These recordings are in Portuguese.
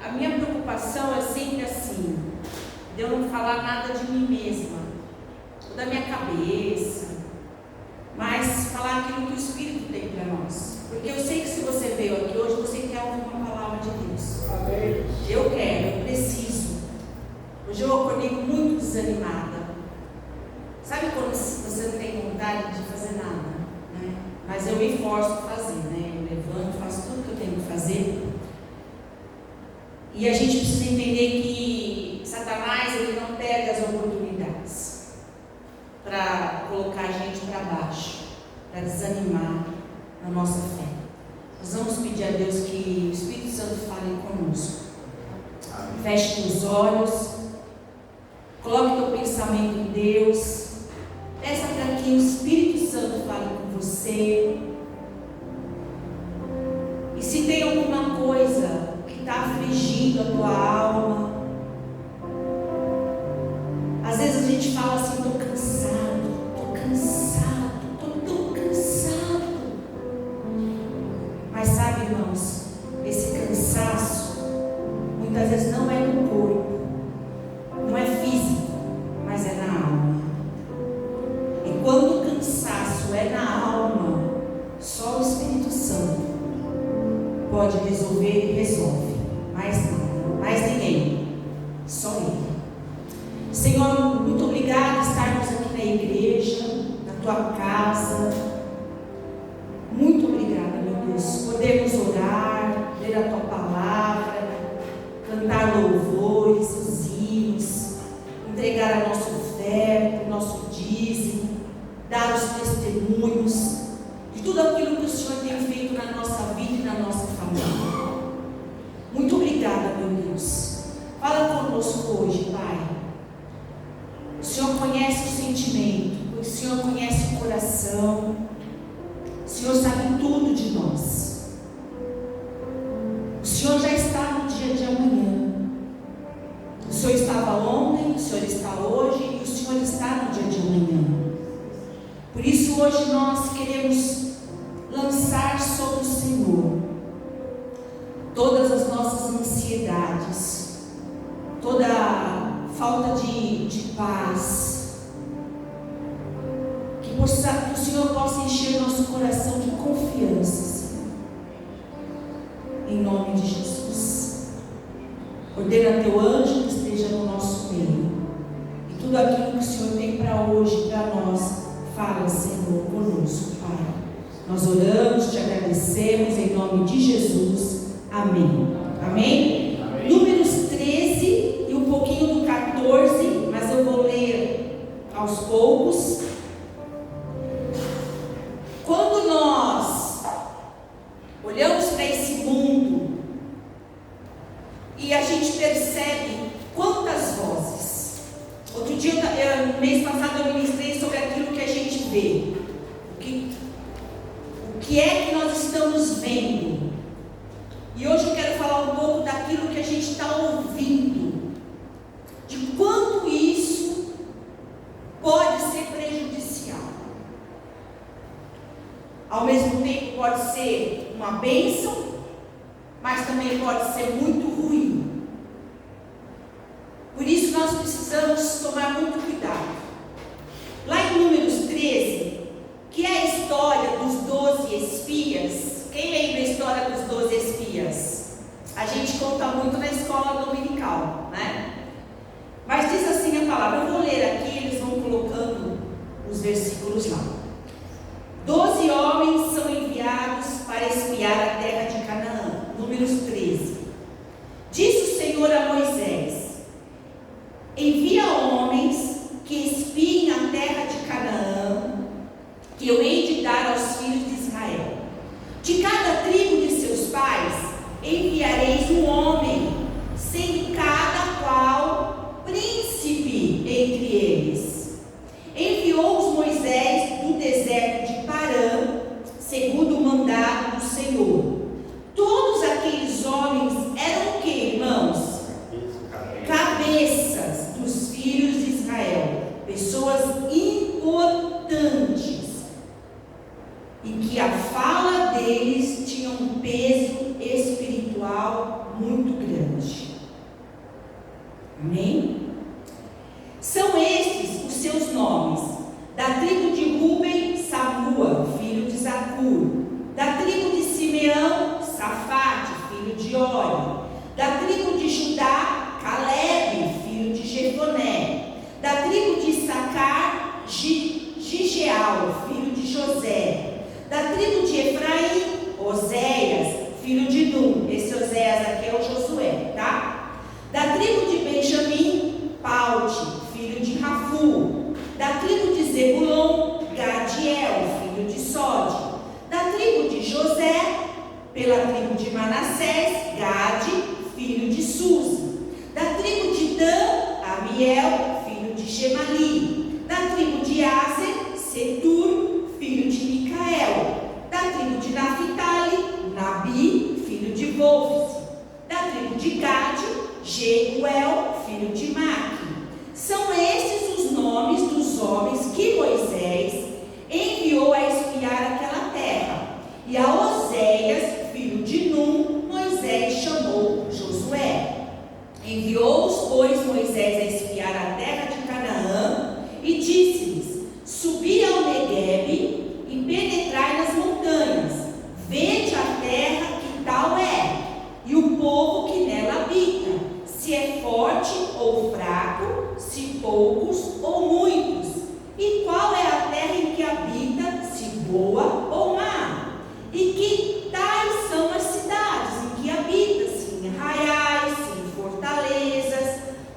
a minha preocupação é sempre assim, de eu não falar nada de mim mesma, ou da minha cabeça, mas falar aquilo que o Espírito tem para nós. Porque eu sei que se você veio aqui hoje, você quer ouvir uma palavra de Deus. Amém. Eu quero, eu preciso. Hoje eu acordei muito desanimada. Sabe quando você não tem vontade de fazer nada, né? Mas eu me forço a fazer, né? Eu levanto, faço tudo que eu tenho que fazer. E a gente precisa entender que Satanás, ele não pega as oportunidades para colocar a gente para baixo, para desanimar na nossa fé. Nós vamos pedir a Deus que o Espírito Santo fale conosco. Feche os olhos, coloque teu pensamento em Deus, peça para que o Espírito Santo fale com você. E se tem alguma coisa que está afligindo a tua alma, às vezes a gente fala assim: estou cansado, estou tão cansado. Mas sabe, irmãos, esse cansaço muitas vezes não é no corpo, não é físico, mas é na alma. E quando o cansaço é na alma, só o Espírito Santo pode resolver e resolve. Mais nada, mais ninguém, só Ele. Senhor, muito obrigada por estarmos aqui na igreja, na tua casa. Muito obrigada, meu Deus, podermos orar, ler a tua palavra, cantar louvores, os hinos, entregar a nossa oferta, o nosso dízimo, dar os testemunhos de tudo aquilo que o Senhor tem feito na nossa vida e na nossa família. Muito obrigada, meu Deus. Fala conosco hoje, Pai. O Senhor conhece o sentimento, o Senhor conhece o coração, o Senhor sabe tudo de nós. O Senhor já está no dia de amanhã. O Senhor estava ontem, o Senhor está hoje e o Senhor está no dia de amanhã. Por isso hoje nós queremos lançar sobre o Senhor todas as nossas ansiedades, toda a falta de paz, que o Senhor possa encher nosso coração de confiança, Senhor. Em nome de Jesus. Ordena teu anjo que esteja no nosso meio, e tudo aquilo que o Senhor tem para hoje, para nós, fala, Senhor, conosco, Pai. Nós oramos, te agradecemos em nome de Jesus. Amém. Amém? Amém. Números 13 e um pouquinho do 14, mas eu vou ler aos poucos. Quando nós olhamos para esse mundo e a gente percebe quantas vozes. Outro dia, no mês passado, eu ministrei sobre aquilo que a gente vê. O que é que nós estamos vendo? E hoje eu quero falar um pouco daquilo que a gente está ouvindo, de quanto isso pode ser prejudicial. Ao mesmo tempo pode ser uma bênção, mas também pode ser muito ruim. Por isso nós precisamos tomar muito cuidado. Lá em Números 13, que é a história dos 12 espias. Quem lembra a história dos 12 espias? A gente conta muito na escola dominical, né? Mas diz assim a palavra, eu vou ler aqui, eles vão colocando os versículos lá. 12 homens são enviados para espiar a terra de Canaã. Números 13. Disse o Senhor a Moisés: envia homens que espiem a terra de Canaã, que eu hei de dar aos filhos de Israel. De cada tribo de seus pais enviareis um homem, sendo cada qual príncipe entre eles. Enviou-os Moisés Pela tribo de Manassés, Gade, filho de Suzi. Da tribo de Dan, Amiel, filho de Gemali. Da tribo de Aser, Setur, filho de Micael. Da tribo de Naphtali, Nabi, filho de Vofsi. Da tribo de Gade, Jeguel, filho de Maqui. São esses os nomes dos homens que Moisés enviou a espiar aquela terra. E a Oséias, filho de Num, Moisés chamou Josué. Enviou-os, pois, Moisés a espiar a terra de Canaã e disse-lhes: subi ao Neguebe e penetrai nas montanhas, vede a terra que tal é, e o povo que nela habita, se é forte ou fraco, se poucos ou muitos, e qual é a terra em que habita, se boa ou má, e que tais são as cidades em que habita, se em arraiais, se em fortalezas,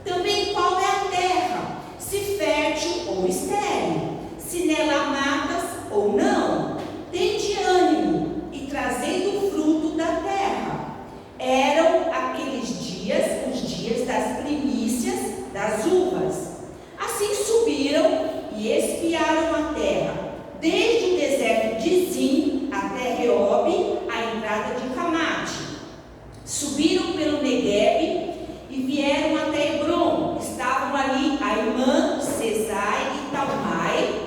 também qual é a terra, se fértil ou estéril, se nela há matas ou não. Tende ânimo e trazendo o fruto da terra. Eram aqueles dias os dias das primícias das uvas. Assim subiram e espiaram a terra, desde o deserto de Zim até Reobe, a entrada de Camate. Subiram pelo Neguebe e vieram até Hebron. Estavam ali Aimã, Sesai e Talmai,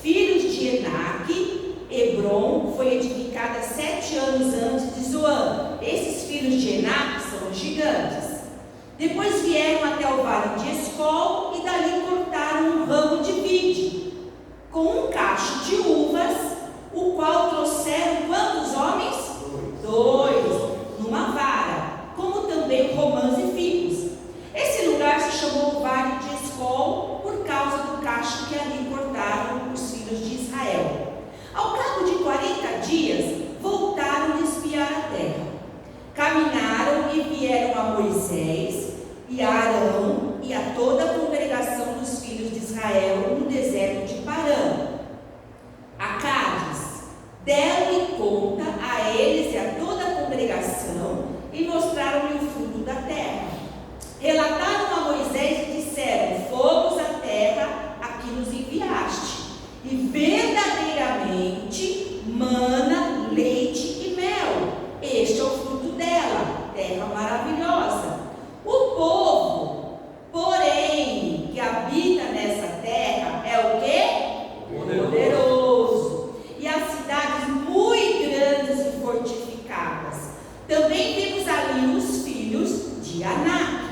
filhos de Enaque. Hebron foi edificada 7 anos antes de Zoan. Esses filhos de Enaque são os gigantes. Depois vieram até o vale de Escol e dali cortaram um ramo de vide, com um cacho de uvas, o qual trouxeram quantos homens? 2, numa vara, como também romãs e figos. Esse lugar se chamou Vale de Escol por causa do cacho que ali cortaram os filhos de Israel. Ao cabo de 40 dias, voltaram a espiar a terra. Caminharam e vieram a Moisés e a Arão e a toda a congregação dos filhos de Israel no deserto de Parã, a Cádiz. Deram-lhe conta a eles e a toda a congregação e mostraram-lhe o fruto da terra. Relataram a Moisés e disseram: fomos à terra a que nos enviaste, e verdadeiramente mana, leite e mel. Este é o fruto dela, terra maravilhosa. O povo, porém, que habita nessa terra é o quê? Poderoso. E as cidades muito grandes e fortificadas. Também vimos ali os filhos de Anak.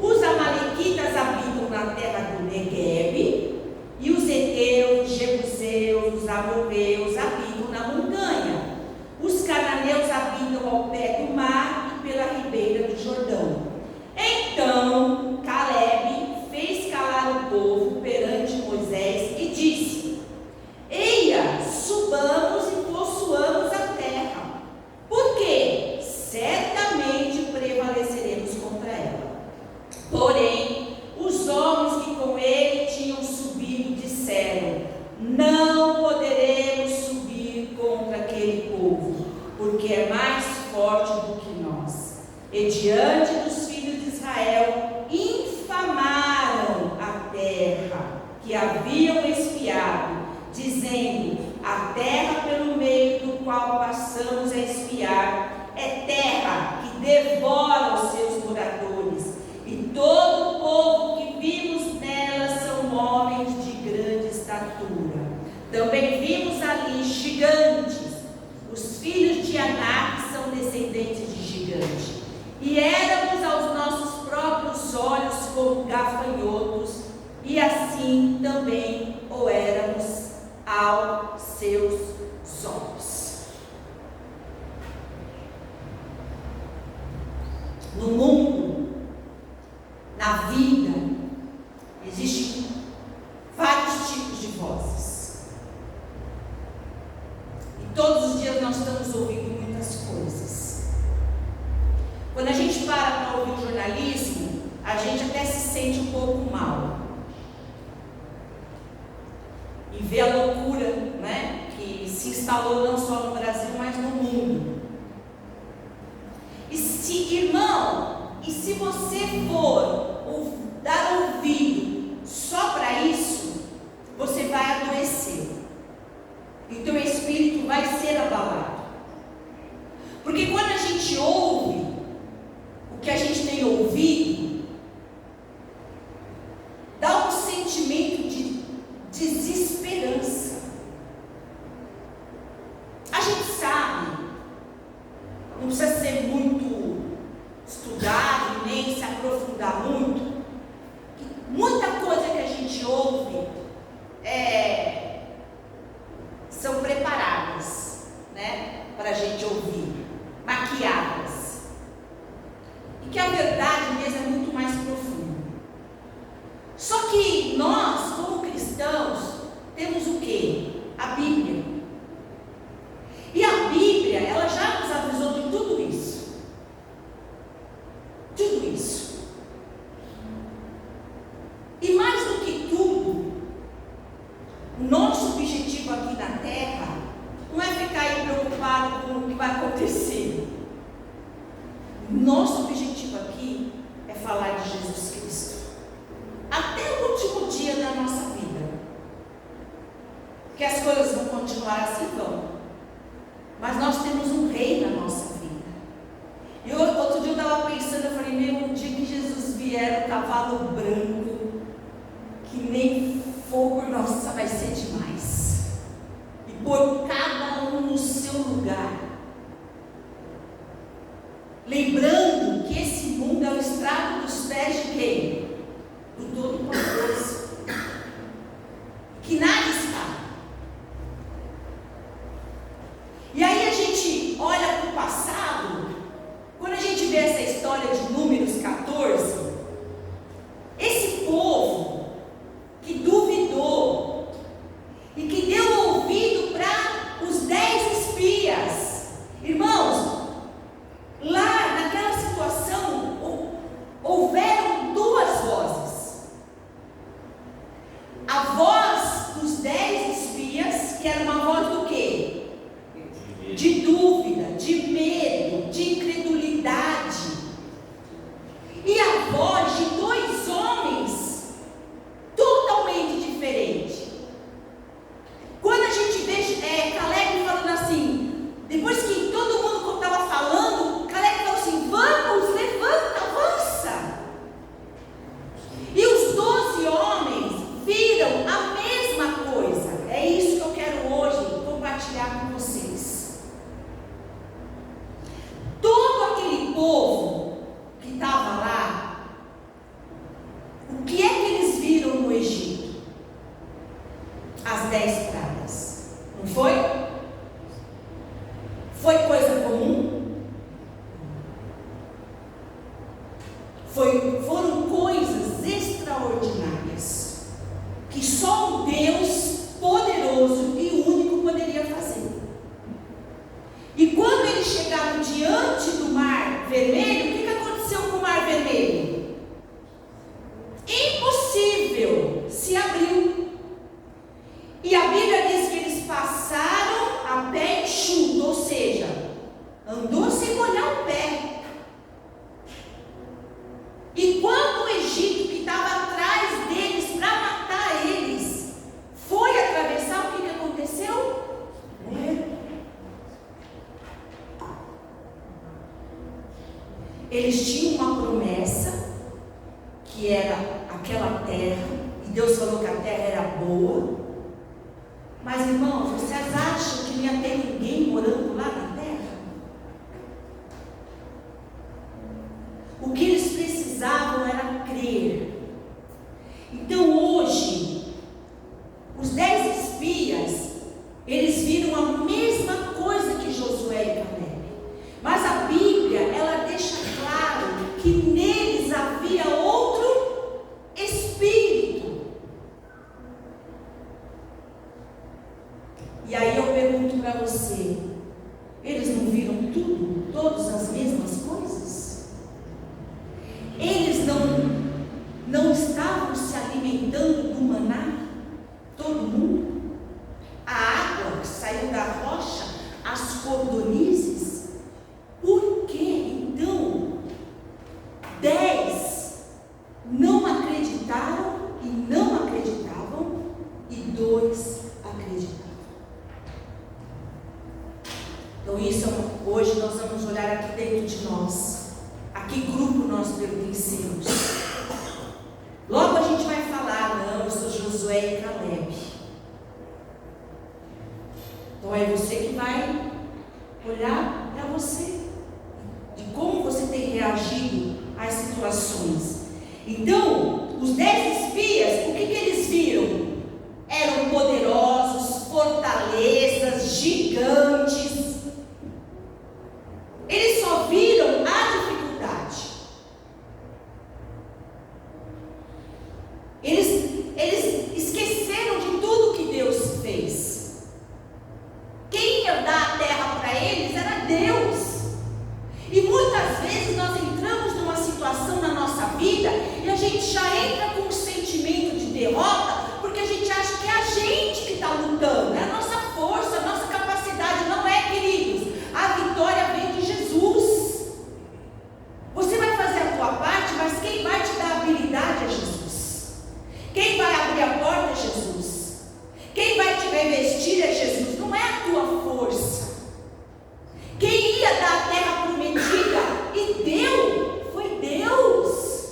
Os amalequitas habitam na terra do Neguebe, e os heteus, os jebuseus, os amorreus habitam na montanha. Os cananeus habitam ao pé do mar e pela ribeira do Jordão. Então Calebe fez calar o povo perante Moisés e disse: eia, subamos e possuamos a terra, porque certamente prevaleceremos contra ela. Porém, os homens que com ele tinham subido disseram: não poderemos subir contra aquele povo, porque é mais forte do que nós. E diante dos filhos de Israel infamaram a terra que haviam espiado, dizendo: a terra pelo meio do qual passamos a espiar é terra que devora os seus moradores, e todo o povo que vimos nela são homens de grande estatura. Também vimos ali gigantes. Os filhos de Anak são descendentes de gigantes. E éramos aos nossos próprios olhos como gafanhotos, e assim também o éramos aos seus olhos. No mundo, na vida, existem vários tipos de vozes. E todos os dias nós estamos ouvindo muitas coisas. Quando a gente para ouvir o jornalismo, a gente até se sente um pouco mal. E vê a loucura, né, que se instalou não só no Brasil, mas no mundo. Porque quando a gente ouve o que a gente tem ouvido, dá um sentimento de desesperança. A gente sabe, não precisa ser muito estudado, nem se aprofundar muito, que muita coisa que a gente ouve são preparadas, né, para a gente ouvir, maquiadas, e que a verdade mesmo é muito mais profunda. Só que nós, como cristãos, temos o quê? A Bíblia. E a Bíblia, ela já nos avisou de tudo isso. Tudo isso. E mais do que tudo, o nosso objetivo aqui na Terra não é ficar aí preocupado com o que vai acontecer. Nosso objetivo aqui é falar de Jesus Cristo. Até o último dia da nossa vida. Que as coisas vão continuar assim, vão. Mas nós temos um rei na nossa vida. E outro dia eu estava pensando, eu falei, um dia que Jesus vier, o cavalo branco, que nem fogo, nossa, vai ser demais. E pôr cada um no seu lugar. Lembrando que esse mundo é o estrado dos pés de quem? Do Todo-Poderoso. Que nada está. E aí a gente olha para o passado, quando a gente vê essa história de Números 14, esse povo que duvidou e que deu ouvido para os 10 espias, irmãos, lá naquela situação houveram duas vozes. A voz dos 10 espias, que era uma voz do quê? De dúvida, de medo, de incredulidade. E a voz de 2 homens totalmente diferentes. Quando a gente vê Caleb falando assim, depois que todo mundo estava falando, Caleb falou assim, vamos, levanta, avança. E os 12 homens viram a mesma coisa. É isso que eu quero hoje compartilhar com vocês. Todo aquele povo que estava lá, o que é que eles viram no Egito? As 10 pragas. Não foi? Foi coisa comum? Foram coisas extraordinárias que só um Deus poderoso e único poderia fazer. E quando eles chegaram diante do Mar Vermelho, o que aconteceu com o Mar Vermelho? Impossível, se abriu. E a Bíblia diz que eles passaram a pé enxuto, ou seja, andou sem molhar o pé. E quando o Egito, que estava atrás deles para matar eles, foi atravessar, o que aconteceu? Morreram. Eles tinham uma promessa, que era aquela terra, e Deus falou que a terra era boa. Mas, irmãos, vocês acham que não ia ter ninguém morando lá na terra? O que eles precisavam era crer. Então, hoje, os 10 espias, eles viram a mesma coisa que Josué e Caleb. Mas a Bíblia, ela deixa claro que neles havia outro espírito. E aí eu pergunto para você, eles não viram tudo? Todas as mesmas coisas? Eles não estavam se alimentando do maná? Todo mundo? A água que saiu da rocha, as cordonizes? Por que então 10 não acreditaram e não acreditavam e 2 acreditavam? Então isso hoje nós vamos olhar aqui dentro de nós, a que grupo nós pertencemos. Logo a gente vai falar, não, eu sou Josué e Caleb. Então é você que vai olhar para você, de como você tem reagido às situações. Então, os 10 espias, o que eles viram? Eram poderosos, fortalezas, gigantes. Eles só viram a dificuldade. Eles esqueceram de tudo que Deus fez. Quem ia dar a terra para eles era Deus. E muitas vezes nós entramos numa situação na nossa vida e a gente já entra com um sentimento de derrota, porque a gente acha que é a gente que está lutando, é a nossa força, a nossa capacidade. Não é, queridos. A vitória vem de Jesus. Você vai fazer a tua parte, mas quem vai te dar a habilidade é Jesus. Quem vai abrir a porta é Jesus. Quem vai te revestir é Jesus. Não é a tua força. Quem ia dar a terra prometida e deu, foi Deus.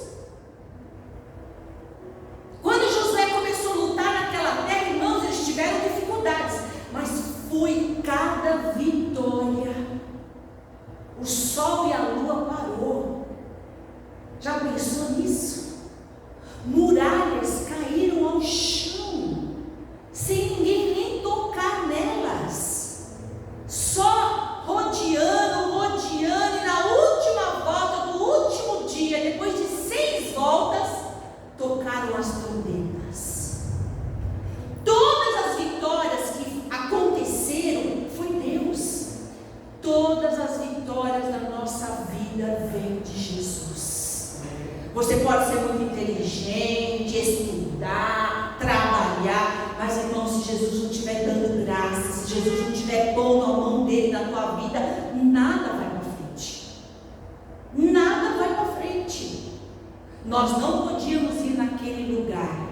Quando Josué começou a lutar naquela terra, irmãos, eles tiveram dificuldades, mas foi cada vitória. O sol e a lua parou. Já pensou nisso? Muralhas caíram ao chão, sem ninguém nem tocar nelas. Só rodeando, e na última volta do último dia, depois de 6 voltas, tocaram as trombetas. Todas as vitórias que aconteceram foi Deus. Todas as vitórias da nossa vida vêm de Jesus. Você pode ser muito inteligente, estudar, trabalhar, mas irmão, se Jesus não estiver dando graça, se Jesus não estiver pondo a mão dele na tua vida, nada vai para frente. Nada vai para frente. Nós não podíamos ir naquele lugar,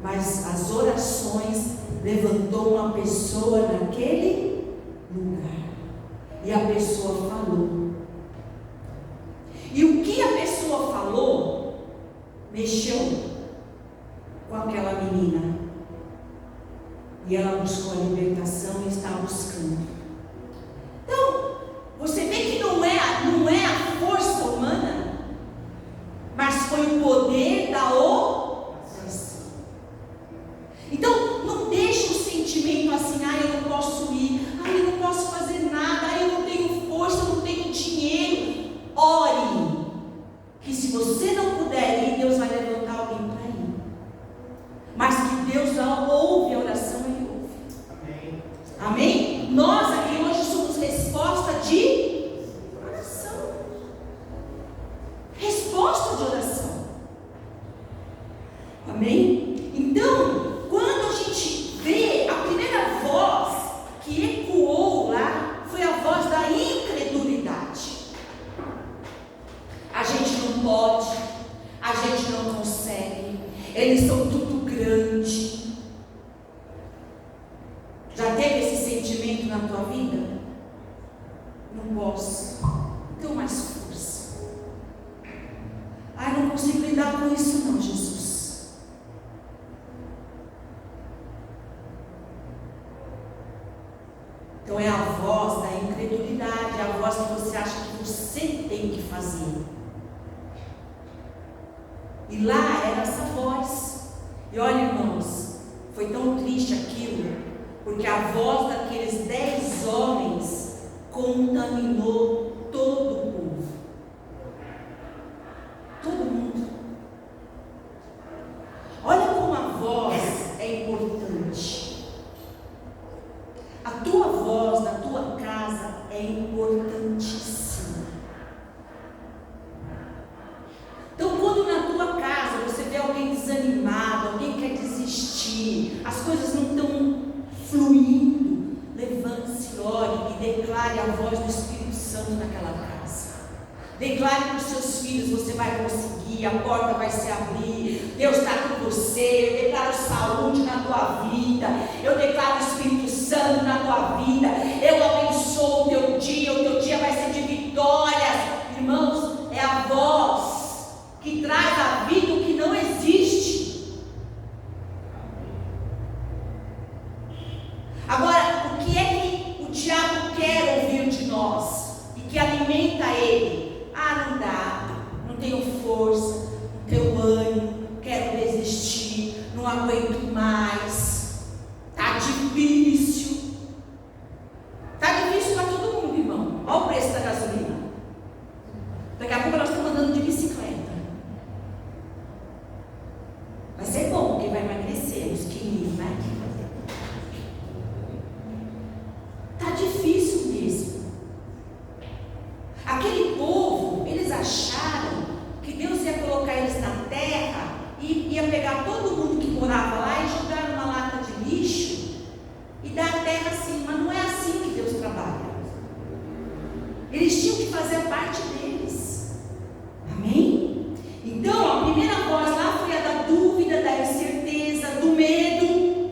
mas as orações levantou uma pessoa naquele lugar, e a pessoa falou. E o que a pessoa falou mexeu com aquela menina, e ela buscou a libertação e está buscando. Então, você vê que não é a força humana, mas foi o poder da oração. Então, não deixe o sentimento assim, eu não posso ir, eu não posso fazer nada, eu não tenho força, eu não tenho dinheiro. Ore, que se você não puder ir, Deus vai levantar alguém para ir. Mas que Deus não ouve a oração, Ele ouve. Amém? Amém? Nós aqui hoje somos resposta de oração. Resposta de oração. Amém? Então, quando a gente vê a primeira voz que ecoou lá, foi a voz da incredulidade. A gente não pode, a gente não consegue, eles são tudo grande. Já teve esse sentimento na tua vida? Não posso, não tenho mais força. Não consigo lidar com isso não, Jesus. Então é a voz da incredulidade, é a voz que você acha que você tem que fazer. E lá era essa voz. E olha, irmãos, foi tão triste aquilo, porque a voz daqueles 10 homens contaminou todo o povo. Todo mundo. Olha como a voz é importante. A tua voz na tua casa é importantíssima. Então, quando na tua casa você vê alguém desanimado, alguém quer desistir, as coisas não estão fluindo, levante-se, ore e declare a voz do Espírito Santo naquela casa. Declare para os seus filhos: você vai conseguir, a porta vai se abrir, Deus está com você. Eu declaro saúde na tua vida, eu declaro o Espírito Santo na tua vida, eu abençoo o teu tenho força, não tenho ânimo, quero desistir, não aguento mais. Está difícil. Está difícil para todo mundo, irmão. Olha o preço da gasolina. Daqui a pouco nós estamos andando de bicicleta. Vai ser bom, porque vai emagrecer uns quilinhos, né? Está difícil mesmo. Aquele povo, eles acharam que Deus ia colocar eles na terra e ia pegar todo mundo que morava lá e jogar numa lata de lixo e dar a terra assim. Mas não é assim que Deus trabalha. Eles tinham que fazer a parte deles. Amém? Então, a primeira voz lá foi a da dúvida, da incerteza, do medo.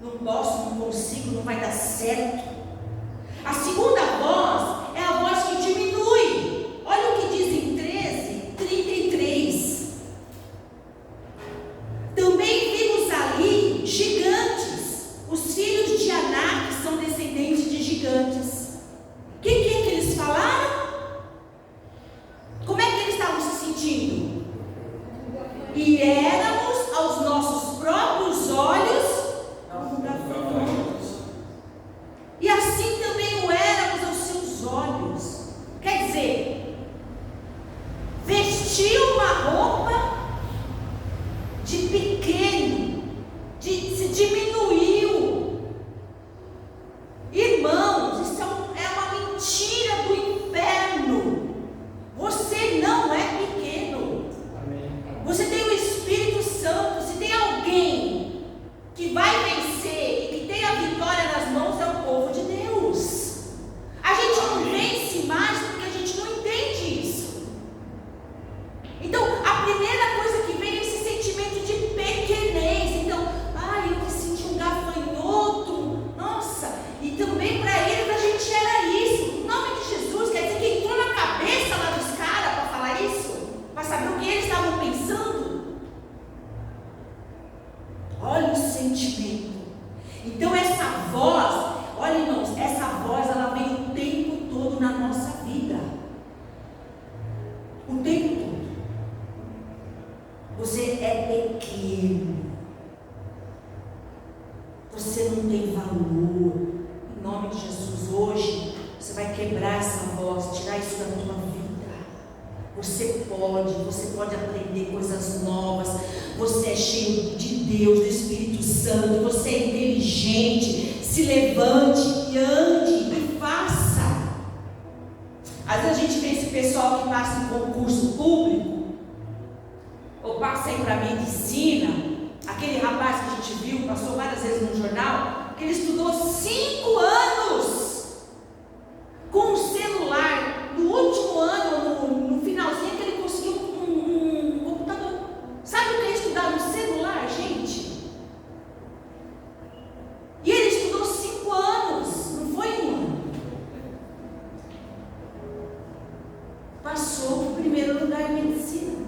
Não posso, não consigo, não vai dar certo. A segunda voz é a voz que diminui. Olha o que diz em 13:33. Também vimos ali gigantes. Os filhos de Anak são descendentes de gigantes. O que é que eles falaram? Como é que eles estavam se sentindo? E éramos aos nossos próprios olhos gafanhotos. E assim também o éramos aos seus olhos. Quer dizer, vestiu uma roupa de pequeno, se diminuiu. Irmãos, isso é uma mentira do inferno. Você não é pequeno. Você tem o Espírito Santo. Se tem alguém que vai vencer e que tem a vitória nas mãos, é o povo de Deus. A gente não vence mais porque a gente não entende isso. Então, a primeira coisa que vem é esse sentimento de pequenez. Então, eu me senti um gafanhoto. Nossa, e também para eles a gente era isso. Em nome de Jesus, quer dizer que entrou na cabeça lá dos caras para falar isso? Para saber o que eles estavam pensando? Olha o sentimento. Então essa voz, olha irmãos, essa voz ela vem o tempo todo na nossa vida. O tempo todo. Você é pequeno. Você não tem valor. Em nome de Jesus, hoje você vai quebrar essa voz, tirar isso da tua vida. Você pode aprender coisas novas. Você é cheio de Deus, do Espírito Santo. Você é inteligente. Se levante e ande e faça. Às vezes a gente vê esse pessoal que passa em concurso público, ou passa aí para medicina. Aquele rapaz que a gente viu, passou várias vezes no jornal, que ele estudou 5 anos com um celular. No último ano, no finalzinho, que ele conseguiu um computador. Sabe o que é estudar no celular, gente? E ele estudou 5 anos, não foi 1 ano. Passou para o primeiro lugar em medicina.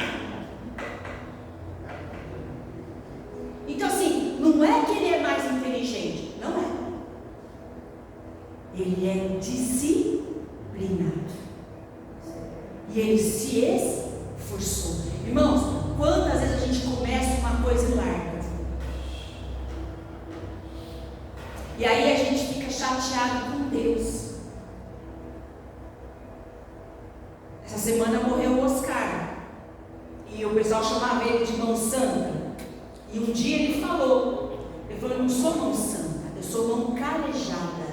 Então assim, não é que ele é mais inteligente, não é. Ele é disciplinado. E ele se esforçou. Irmãos, quantas vezes a gente começa uma coisa e larga? E aí a gente fica chateado com Deus. Essa semana morreu o Oscar. E o pessoal chamava ele de mão santa. E um dia ele falou, eu não sou mão santa, eu sou mão calejada.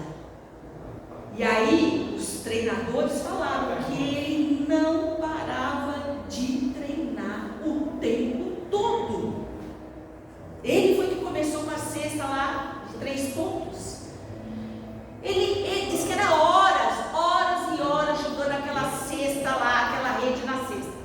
E aí os treinadores falaram que ele não parava de treinar o tempo todo. Ele foi que começou uma cesta lá de 3 pontos. Ele disse que era horas e horas jogando aquela cesta lá, aquela rede na cesta.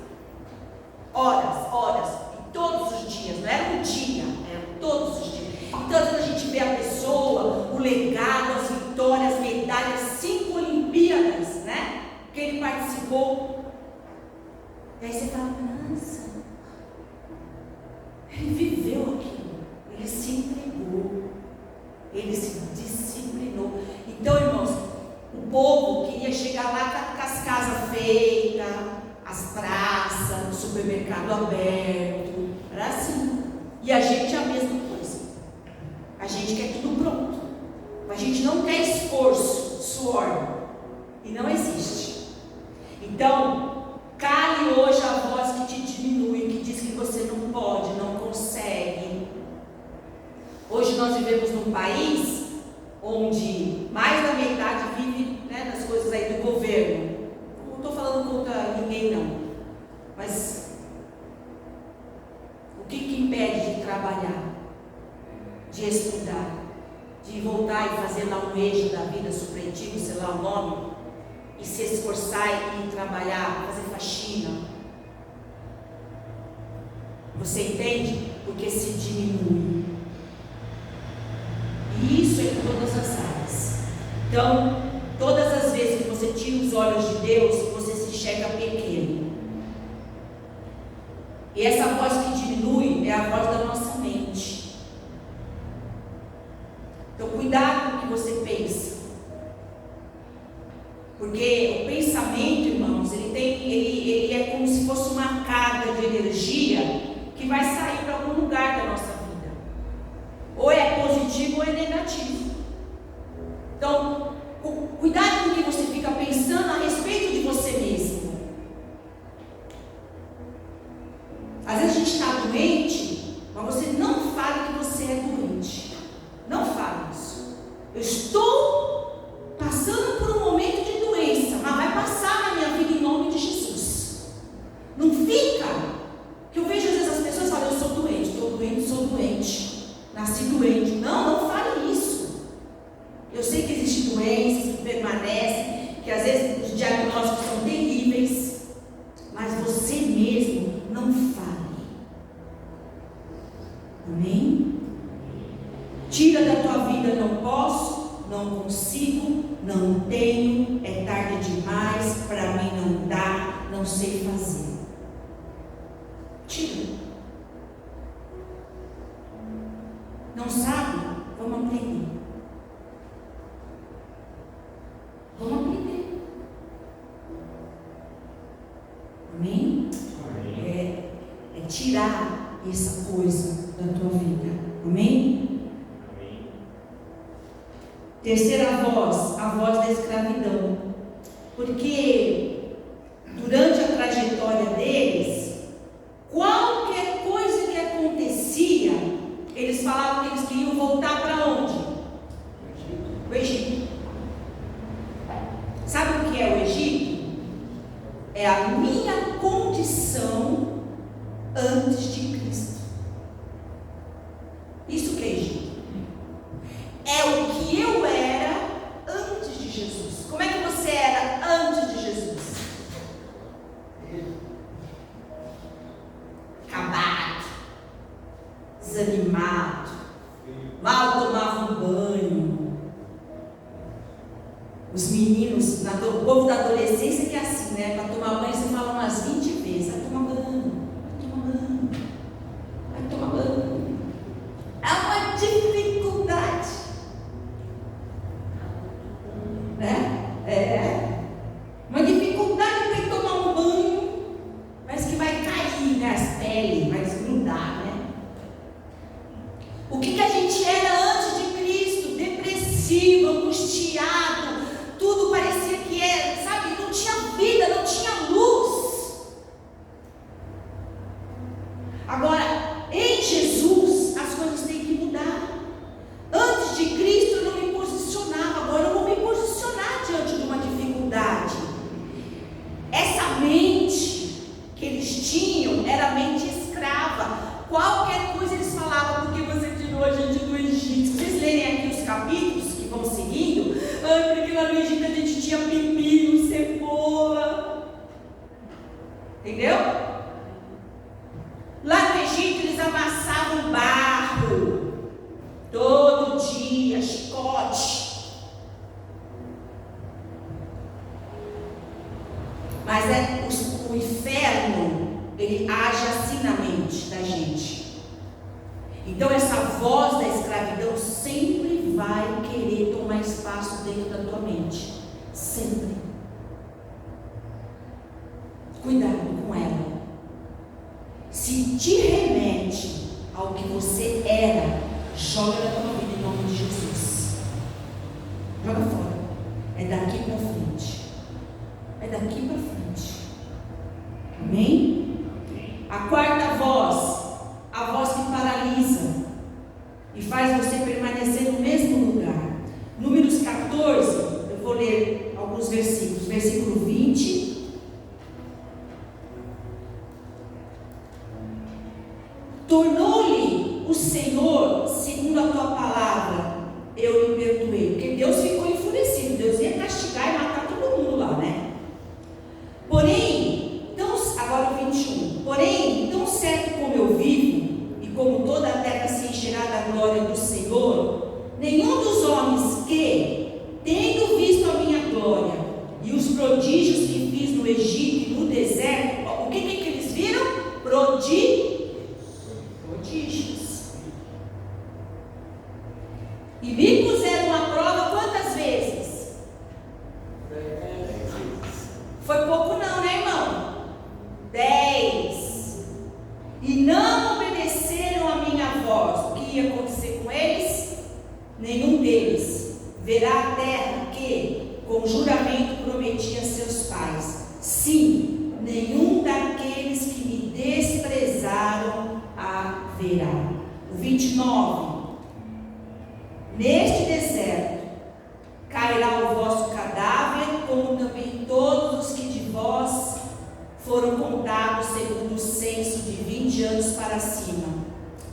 Horas, e todos os dias, não era um dia, eram todos os dias. Então às vezes a gente vê a pessoa, o legado, as vitórias, medalhas, 5 Olimpíadas, né? Que ele participou. E aí você fala, nossa, ele viveu aquilo, ele se entregou, ele se disciplinou. Então, irmãos, o povo queria chegar lá com as casas feitas, as praças, o supermercado aberto, era assim. E a gente é a mesma coisa. A gente quer tudo pronto. A gente não quer esforço, suor. E não existe. Então, cale hoje a voz que te diminui, que diz que você não pode, não consegue. Hoje nós vivemos num país onde mais da metade vive, né, das coisas aí do governo. Não estou falando contra ninguém não, mas o que impede de trabalhar, de estudar, de voltar e fazer lá um eixo da vida supletivo, sei lá o nome, e se esforçar e ir trabalhar, fazer faxina? Você entende? Porque se diminui. E isso é em todas as áreas. Então, todas as vezes que você tira os olhos de Deus, você se enxerga pequeno. E essa voz que diminui é a voz da nossa mente. Então, cuidado com o que você pensa. Porque o pensamento, irmãos, ele é como se fosse uma carga de energia que vai sair para algum lugar da nossa vida. Ou é positivo ou é negativo. Então, cuidado com o que você fica pensando a respeito de você mesmo. Às vezes a gente está doente, mas você não fala que você é doente. Não fale isso. Eu estou passando por um momento de doença, mas vai passar na minha vida em nome de Jesus. Não fica, que eu vejo às vezes as pessoas falam, eu sou doente, sou doente, nasci doente. Não fale isso. Eu sei que existem doenças que permanecem, que às vezes os diagnósticos são terríveis, mas você mesmo não fale. Amém? Tira da tua vida, não posso, não consigo, não tenho, é tarde demais, para mim não dá, não sei fazer. Tira. Não sabe? Vamos aprender. Vamos aprender. Amém? É tirar essa coisa da tua vida. Amém? Amém. Terceira voz, a voz da escravidão. Porque durante a trajetória deles, qualquer coisa que acontecia, eles falavam que eles queriam voltar para onde? O Egito. Sabe o que é o Egito? É a minha condição antes de Cristo. Isso que é Egito. É o que eu era antes de Jesus. Como é que você era antes de Jesus? Acabado, desanimado, mal tomava um banho. Os meninos, o povo da adolescência que é assim, né? Para tomar banho você fala umas 20 vezes. Vai tomar banho, vai tomar banho, vai tomar banho. É uma dificuldade, né? É uma dificuldade para ir tomar um banho. Parece que vai cair, né? As peles, vai desgrudar, né? O que a gente era antes de Cristo? Depressivo, angustiado. Tudo parecia que era, sabe? Não tinha vida, não tinha luz. Agora, em Jesus, as coisas têm que mudar. Antes de Cristo eu não me posicionava, agora eu vou me posicionar diante de uma dificuldade. Essa mente que eles tinham era mente escrava. Qualquer coisa eles falavam, porque você tirou a gente do Egito. Se vocês lerem aqui os capítulos que vão seguindo, porque lá no Egito a gente tinha pepino, cebola. Entendeu? Lá no Egito eles amassavam barro todo dia, chicote. Mas o inferno, ele age assim na mente da gente. Então essa voz da escravidão sempre vai querer tomar espaço dentro da tua mente. Sempre. Cuidado. frente. É daqui para frente. Amém? A quarta voz, a voz que paralisa e faz você permanecer no mesmo lugar. Números 14, eu vou ler alguns versículos. Versículo 20. Tornou-lhe o Senhor, segundo a tua palavra, eu lhe perdoei. Porque Deus ficou enfurecido. Deus ia castigar e matar todo mundo lá, né? Porém, agora o 21. Porém, tão certo como eu vivo, e como toda a terra se encherá da glória do Senhor, nenhum dos homens que, tendo visto a minha glória e os prodígios que fiz no Egito e no deserto, o que eles viram? Prodígios. E me puseram à prova quantas vezes? 10. Foi pouco não, né, irmão? 10. E não obedeceram a minha voz. O que ia acontecer com eles? Nenhum deles verá a terra que, com juramento, prometi a seus pais. Sim, nenhum daqueles que me desprezaram a verá. O 29. Neste deserto cairá o vosso cadáver, como também todos os que de vós foram contados segundo o censo de 20 anos para cima,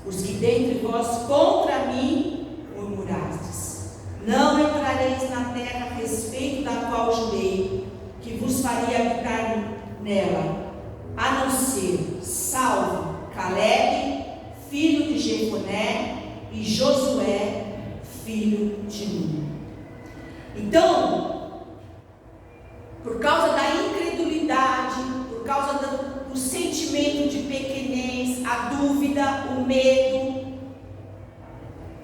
os que dentre vós contra mim murmurastes. Não entrareis na terra a respeito da qual jurei que vos faria habitar nela, a não ser salvo Caleb, filho de Jefoné, e Josué, filho de Nun. Então, por causa da incredulidade, por causa do sentimento de pequenez, a dúvida, o medo,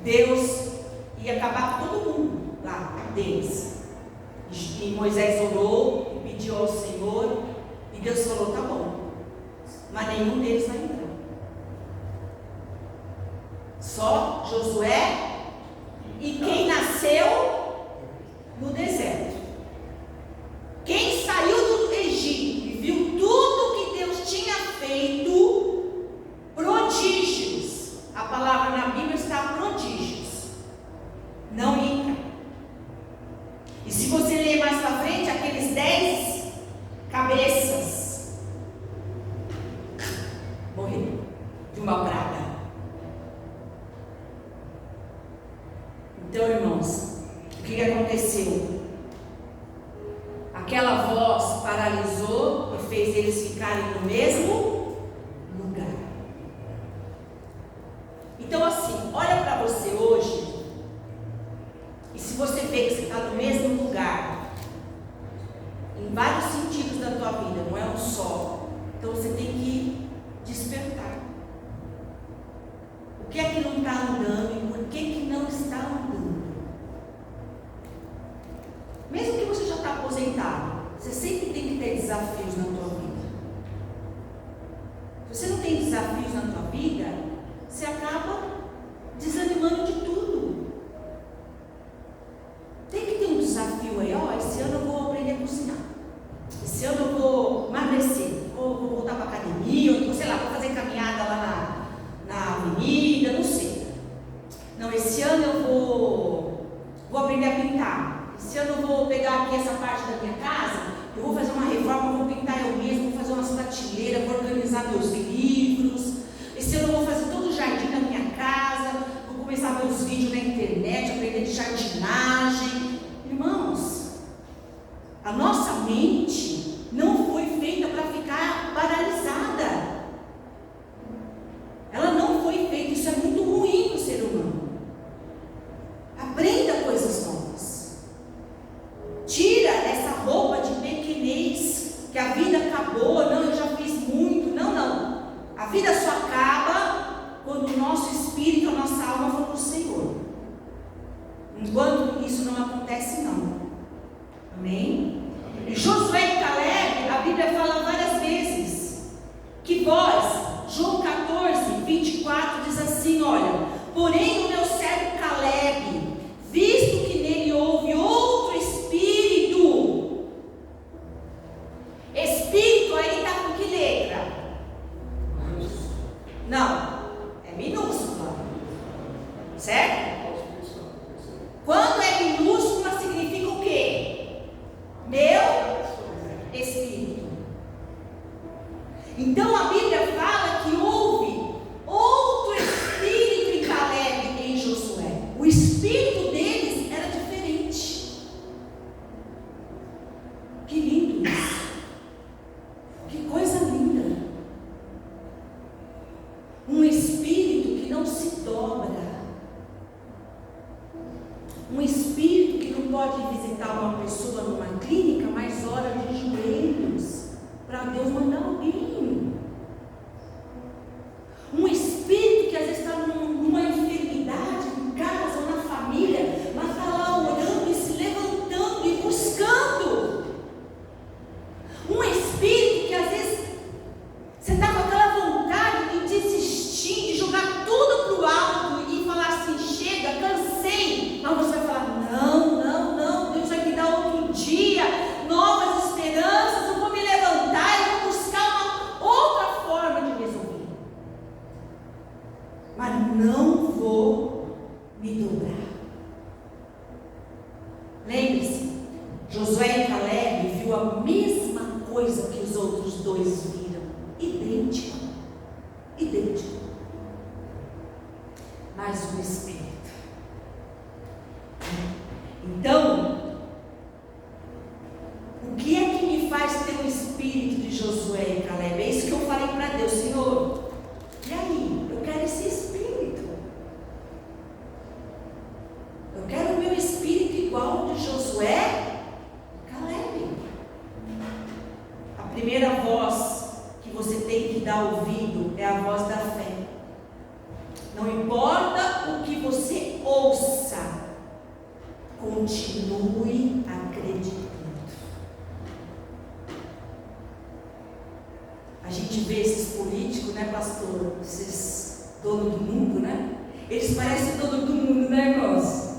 Deus ia acabar com todo mundo lá deles. E Moisés orou e pediu ao Senhor, e Deus falou: tá bom, mas nenhum deles vai entrar. Só Josué e quem nasceu no deserto. Quem saiu do Egito e viu tudo que Deus tinha feito, prodígios. A palavra na Bíblia está prodígios. Não entra. E se você ler mais para frente, aqueles 10 cabeças morreram de uma praga. Então, irmãos, o que aconteceu? Aquela voz paralisou e fez eles ficarem no mesmo lugar. Então, assim, olha para você hoje, e se você vê que você está no mesmo lugar, em vários sentidos da tua vida, não é um só, então você tem que despertar. O que é que não está andando e por que não está andando? Mesmo que você já está aposentado, você sempre tem que ter desafios na tua vida. Se você não tem desafios na tua vida, você acaba desanimando de tudo. Tem que ter um desafio aí. Esse ano eu vou aprender a cozinhar. Esse ano eu vou emagrecer. Ou vou voltar para a academia, ou sei lá, vou fazer caminhada lá na avenida, não sei. Não, esse ano eu vou aprender a pintar. Esse ano eu vou pegar aqui essa parte da minha casa, eu vou fazer uma reforma, vou pintar eu mesmo, vou fazer umas prateleiras, vou organizar meus livros. Esse ano eu vou fazer todo o jardim da minha casa, vou começar a ver os vídeos na internet, aprender de jardinagem. Irmãos, a nossa mente não foi feita para ficar paralisada. Ela não foi feita, isso é muito ruim para o ser humano. Aprenda coisas novas. Tira essa roupa de pequenez, que a vida acabou, não, eu já fiz muito. Não. A vida só acaba quando o nosso espírito, a nossa alma for para o Senhor. Enquanto isso não acontece, não. Amém? E Josué e Caleb, a Bíblia fala várias vezes que vós, João 14, 24 diz assim: olha, porém o meu servo Caleb, visto que nele houve outro espírito Então a Bíblia fala que houve outro espírito em Caleb e em Josué. O espírito deles era diferente. Que lindo isso! Que coisa linda! Um espírito que não se dobra. Um espírito que não pode visitar uma pessoa numa clínica, mas ora de joelhos para Deus mandar alguém. Um espírito que às vezes está numa enfermidade, em casa ou na família, mas está lá orando e se levantando e buscando. Um espírito que às vezes você está com aquela vontade de desistir, de jogar tudo para o alto e falar assim: chega, cansei. Mas você vai falar: não, Deus vai me dar outro dia, novas esperanças, eu vou me levantar e vou buscar uma outra forma de resolver. Mas não vou me dobrar. Lembre-se, Josué e Caleb viu a mesma coisa que os outros dois viram, idêntico, mas o Espírito. Então, o que é que me faz ter o espírito de Josué e Caleb? É isso que eu falei para Deus: Senhor, e aí? Eu quero esse espírito. Eu quero o meu espírito igual ao de Josué e Caleb. A primeira voz que você tem que dar ouvido é a voz da fé. Não importa o que você ouça, continue acreditando. A gente vê esses políticos, né, pastor? Esses donos do mundo, né? Eles parecem donos do mundo, né, irmãos?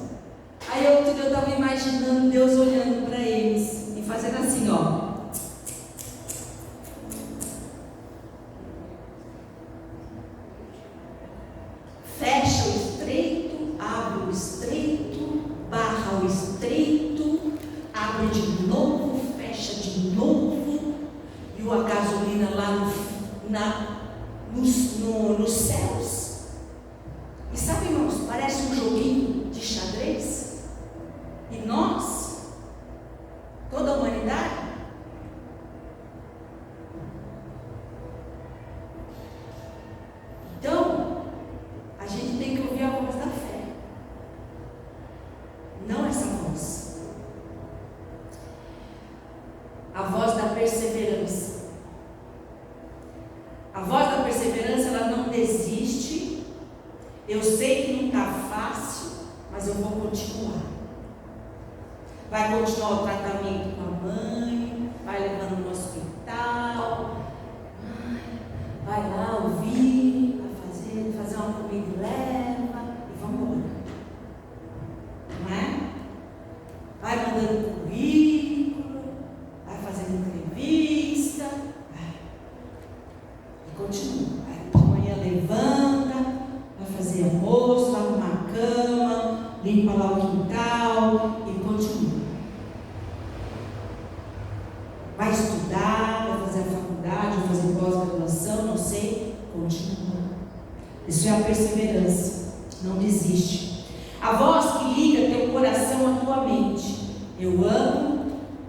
Aí outro dia eu estava imaginando Deus olhando para eles e fazendo assim, ó. Fecha o estreito, abre o estreito, barra o estreito, abre de novo, fecha de novo, e a gasolina lá nos céus. E sabe, irmãos, parece um joguinho de xadrez. E nós, toda a humanidade, então, a gente tem que ouvir a voz da fé, não essa voz, a voz da perseverança. A voz da perseverança, ela não desiste. Eu sei que não está fácil, mas eu vou continuar. Vai continuar o tratamento com a mãe, vai levando no hospital, vai lá ouvir, vai fazer uma comida e leva, e vamos embora. Não é? Vai mandando currículo, vai fazendo entrevista, e continua. Aí de manhã levanta, vai fazer almoço, vai arrumar a cama, limpa lá o quintal e continua. Vai estudar, vai fazer a faculdade, vai fazer pós-graduação, não sei, continua. Isso é a perseverança, não desiste. A voz que liga teu coração à tua mente: eu amo,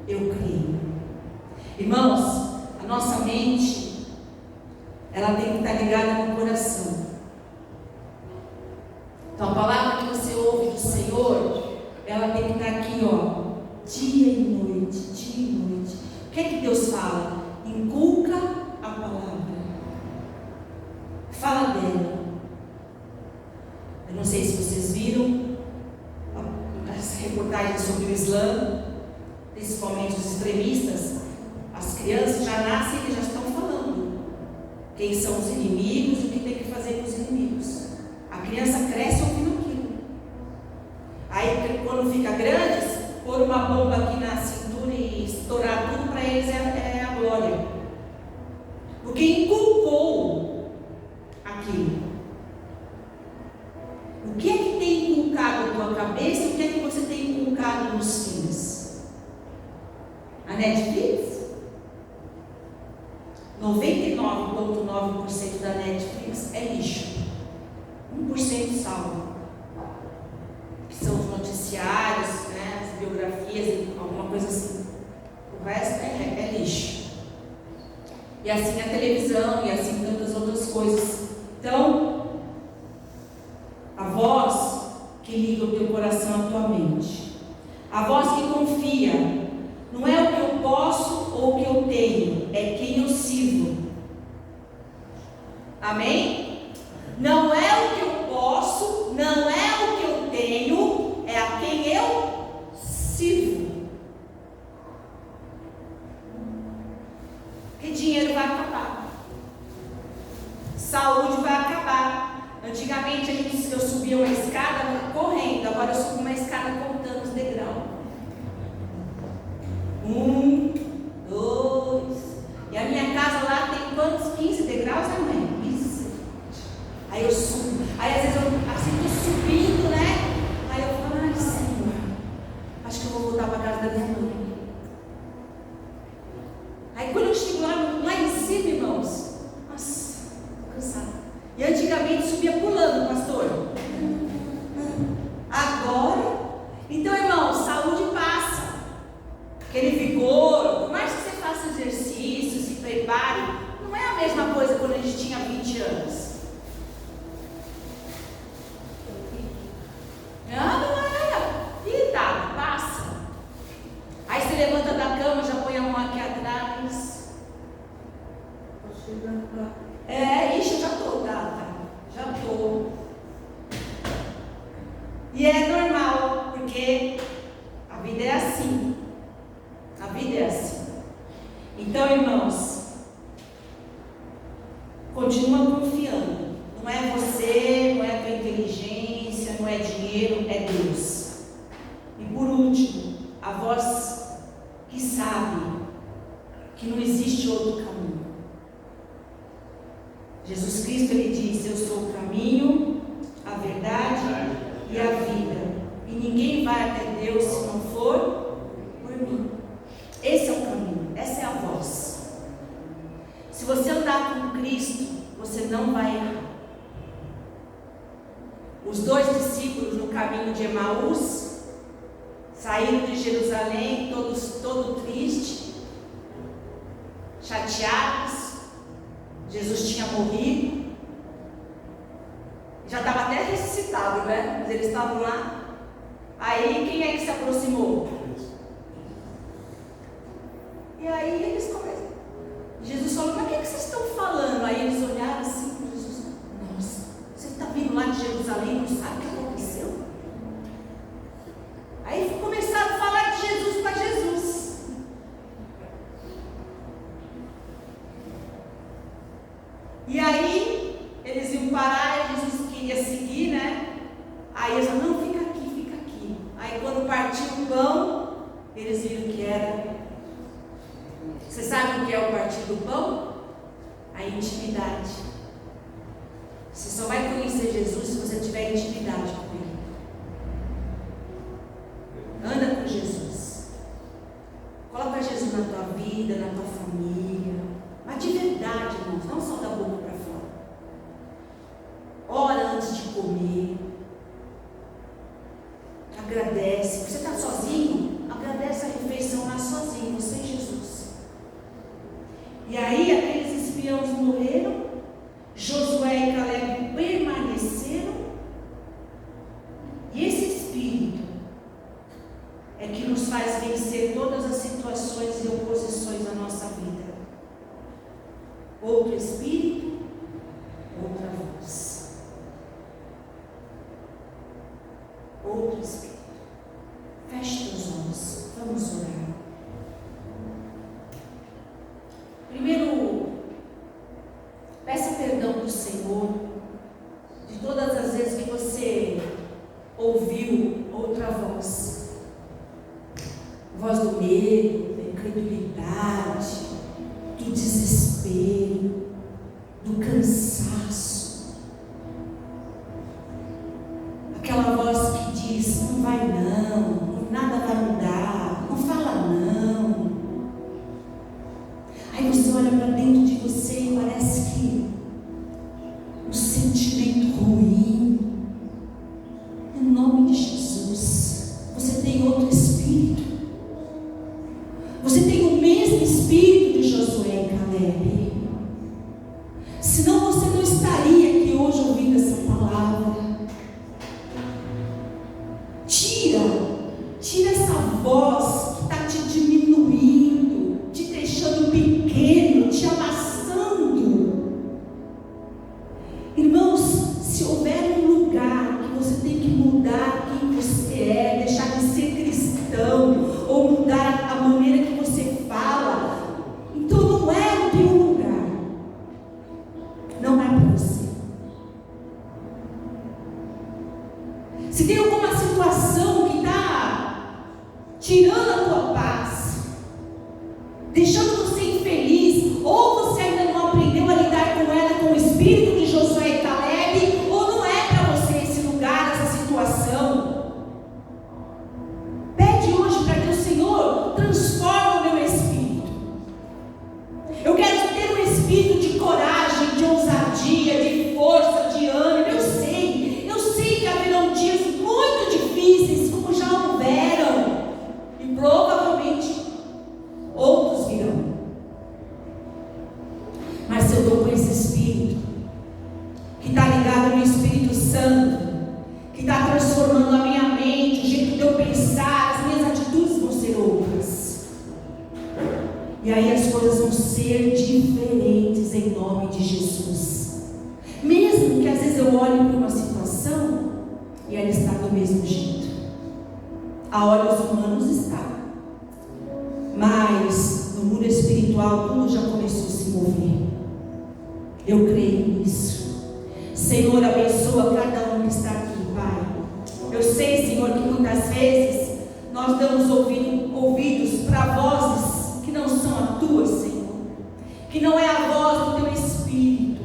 eu creio. Irmãos, a nossa mente, ela tem que estar ligada no coração. Então a palavra que você ouve do Senhor, ela tem que estar aqui, ó, dia e noite, dia e noite. O que é que Deus fala? Inculca a palavra, fala dela. Eu não sei se vocês viram as reportagens sobre o Islã, principalmente os extremistas. As crianças já nascem e já estão falando quem são os inimigos e o que tem que fazer com os inimigos. A criança cresce ouvindo aquilo. Aí quando fica grande, pôr uma bomba aqui na cintura e estourar tudo, para eles é a glória, porque inculcou aquilo. O que é que tem inculcado na tua cabeça e o que é que você tem inculcado nos filhos? A Netflix? 99,9% da Netflix é lixo. 1% salvo. Que são os noticiários, né, as biografias, alguma coisa assim. O resto é lixo. E assim a televisão, e assim tantas outras coisas. Então, a voz que liga o teu coração à tua mente. A voz que confia. Não é o que eu posso ou o que eu tenho, é quem eu sirvo. Amém? Não é o que eu posso, não é o que eu tenho, é a quem eu sirvo. Que dinheiro vai acabar, saúde vai acabar. Antigamente eu subia uma escada correndo, agora eu subo uma escada contando os degraus. 1, 2. E a minha casa lá tem quantos? 15 degraus, né, mãe? Isso. Aí eu subo. Aí às vezes eu assim tô subindo, né? Aí eu falo, ai Senhor, acho que eu vou voltar para casa da minha mãe. Aí quando eu chego lá em cima, irmãos, nossa, tô cansada. E antigamente subia pulando, pastor. Agora, então, irmão, saúde passa. Aquele vigor, por mais que você faça exercício, se prepare, não é a mesma coisa quando a gente tinha 20 anos. Não era. E tá, passa. Aí você levanta da cama, já põe a mão aqui atrás. Ixi, eu já tô, gata. Já tô. E é normal, porque a vida é assim. A vida é assim. Então, irmãos, continua confiando. Não é você, não é a tua inteligência, não é dinheiro, é Deus. E por último, a voz que sabe que não existe outro caminho. Jesus Cristo, ele disse: eu sou o caminho, a verdade e a vida. E ninguém vai até Deus se não for por mim. Esse é o caminho, essa é a voz. Se você andar com Cristo, você não vai errar. Os 2 discípulos no caminho de Emaús saíram de Jerusalém todo triste, chateados. Jesus tinha morrido, já estava até ressuscitado, né? Mas eles estavam lá. Aí quem é que se aproximou? E aí eles começam. Jesus falou: mas o que vocês estão falando? Aí eles olharam assim para Jesus: nossa, você está vindo lá de Jerusalém, não sabe o que aconteceu? Aí começaram a falar de Jesus para Jesus. E aí eles iam parar, e Jesus queria seguir, né? Aí eles falaram: não, fica aqui, fica aqui. Aí quando partiu o pão, eles viram que era. Você sabe o que é o partir do pão? A intimidade. Você só vai conhecer Jesus se você tiver intimidade com Ele. Anda com Jesus. Coloca Jesus na tua vida, na tua família. Mas de verdade, irmãos, não só da boca para fora. Ora antes de comer. Agradece. Você está sozinho? Agradece a refeição lá sozinho, você e Jesus. E aí aqueles espiões morreram, Josué e Caleb permaneceram, e esse Espírito é que nos faz vencer todas as situações e oposições da nossa vida. Outro Espírito, outra voz. Outro Espírito. Feche os olhos, vamos orar. Primeiro, peça perdão do Senhor de todas as vezes que você ouviu outra voz. Voz do medo, da incredulidade, do desespero, do cansaço. Aquela voz que diz: não vai não, nada vai mudar, não fala não. Aí você olha para dentro de você Caleb. Senão você não estaria aqui hoje ouvindo essa palavra. Tira essa voz que está te diminuindo, te deixando pequeno, te amassando. Irmãos, se houver um lugar que você tem que mudar quem você é, deixar de ser cristão, ou mudar a maneira que você fala, então não é o teu lugar. Não é para você. Se tem alguma situação que está tirando a tua paz, deixando você infeliz, ou você ainda não aprendeu a lidar com ela, com o espírito de Josué e Caleb, ou não é para você esse lugar, essa situação. Pede hoje para Deus: Senhor, transforma o meu espírito. Eu quero ter um espírito de coragem, de ousadia, de força, de ânimo. Eu sei que haverão dias muito difíceis, como já houveram, e provavelmente outros virão. Mas se eu estou com esse espírito que está ligado no Espírito Santo, que está transformando a minha mente, o jeito de eu pensar, as minhas atitudes vão ser outras. E aí as coisas vão ser diferentes em nome de Jesus. Mesmo que às vezes eu olhe para uma situação e ela está do mesmo jeito. A olhos humanos está. Mas no mundo espiritual tudo já começou a se mover. Eu creio nisso. Senhor, abençoa cada um que está aqui, Pai. Eu sei, Senhor, que muitas vezes nós damos ouvidos para vozes que não são a tua, Senhor, que não é a voz do teu Espírito.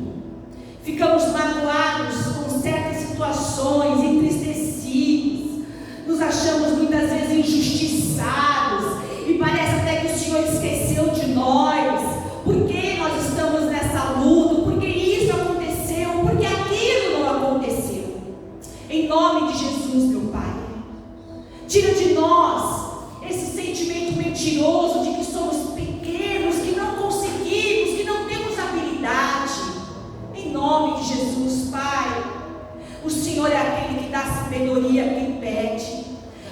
Ficamos magoados com certas situações, entristecidos, nos achamos muitas vezes injustiçados, e parece até que o Senhor esqueceu de nós. Por que nós estamos nessa luta? Por que isso aconteceu? Por que aquilo não aconteceu? Em nome de Jesus, meu Pai, tira de nós esse sentimento mentiroso de que somos pequenos, que não conseguimos, que não temos habilidade. Em nome de Jesus, Pai, o Senhor é aquele que dá sabedoria a quem pede.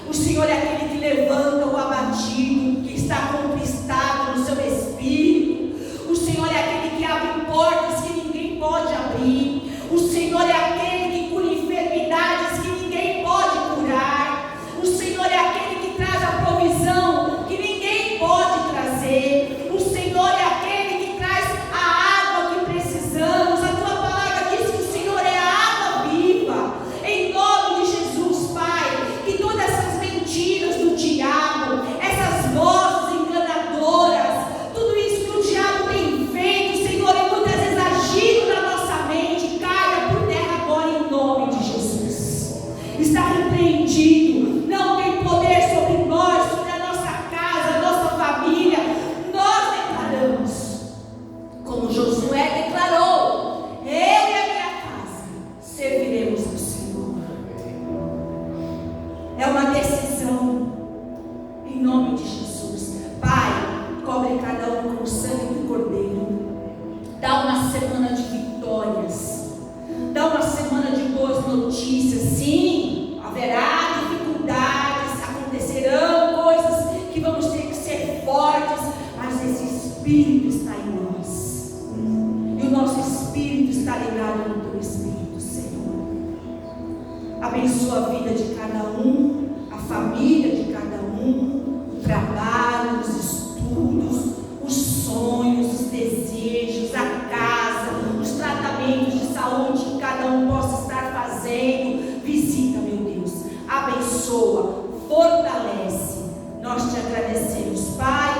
O Senhor é aquele que levanta o abatido, que está conquistado no seu espírito. O Senhor é aquele que abre portas que ninguém pode abrir. O Senhor é aquele que cura enfermidades que ninguém pode curar. O Senhor é aquele que traz a provisão que ninguém pode trazer. O Senhor é aquele que traz a água que precisamos. A tua palavra diz que o Senhor é a água viva. Em nome de Jesus, Pai, que todas essas mentiras do diabo, essas vozes enganadoras, tudo isso que o diabo tem feito, Senhor, e muitas vezes agindo na nossa mente, caia por terra agora em nome de Jesus. Está repreendido, não tem poder sobre nós, sobre a nossa casa, a nossa família. Nós declaramos, como Josué declarou: eu e a minha casa serviremos ao Senhor. É uma decisão, em nome de Jesus. Pai, cobre cada um com o sangue do Cordeiro. Dá uma semana de vitórias, dá uma semana de boas notícias. Sim, haverá dificuldades, acontecerão coisas que vamos ter que ser fortes, mas esse Espírito está em nós, e o nosso Espírito está ligado no teu Espírito, Senhor. Abençoa a vida de cada um, a família de cada um, o trabalho, os estudos, os sonhos, os desejos, a casa, os tratamentos de saúde que cada um possa estar fazendo. Visita, meu Deus, abençoa, fortalece. Nós te agradecemos, Pai.